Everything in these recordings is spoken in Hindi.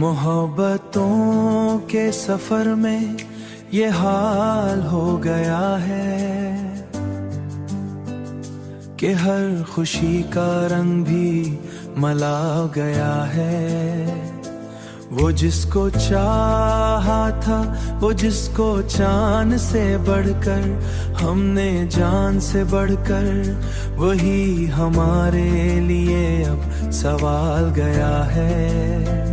मोहब्बतों के सफर में ये हाल हो गया है कि हर खुशी का रंग भी मला गया है। वो जिसको चाहा था, वो जिसको चांद से बढ़कर, हमने जान से बढ़कर, वही हमारे लिए अब सवाल गया है।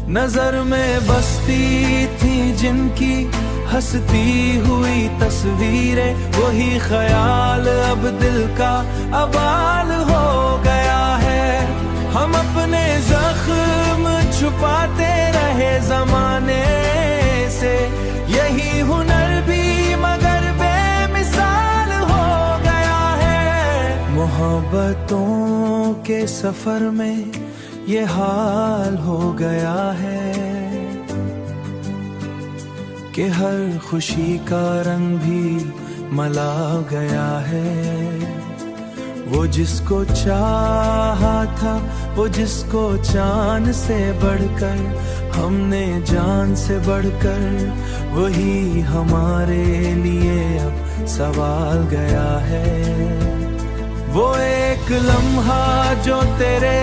नजर में बसती थी जिनकी हंसती हुई तस्वीरें, वही ख्याल अब दिल का अबाल हो गया है। हम अपने जख्म छुपाते रहे जमाने से, यही हुनर भी मगर बेमिसाल हो गया है। मोहब्बतों के सफर में ये हाल हो गया है कि हर खुशी का रंग भी मला गया है। वो जिसको चाहा था, वो जिसको चांद से बढ़कर, हमने जान से बढ़कर, वही हमारे लिए अब सवाल गया है। वो एक लम्हा जो तेरे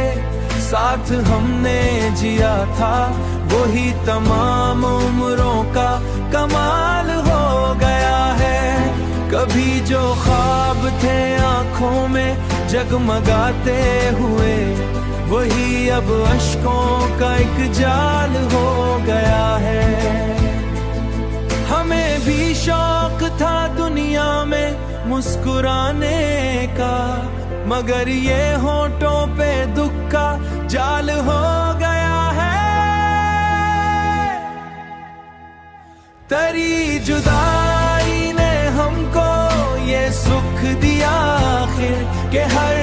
साथ हमने जिया था, वही तमाम उम्रों का कमाल हो गया है। कभी जो ख्वाब थे आंखों में जगमगाते हुए, वही अब अश्कों का एक जाल हो गया है। हमें भी शौक था दुनिया में मुस्कुराने का, मगर ये होंठों पे दुख का जाल हो गया है। तेरी जुदाई ने हमको ये सुख दिया आखिर, के हर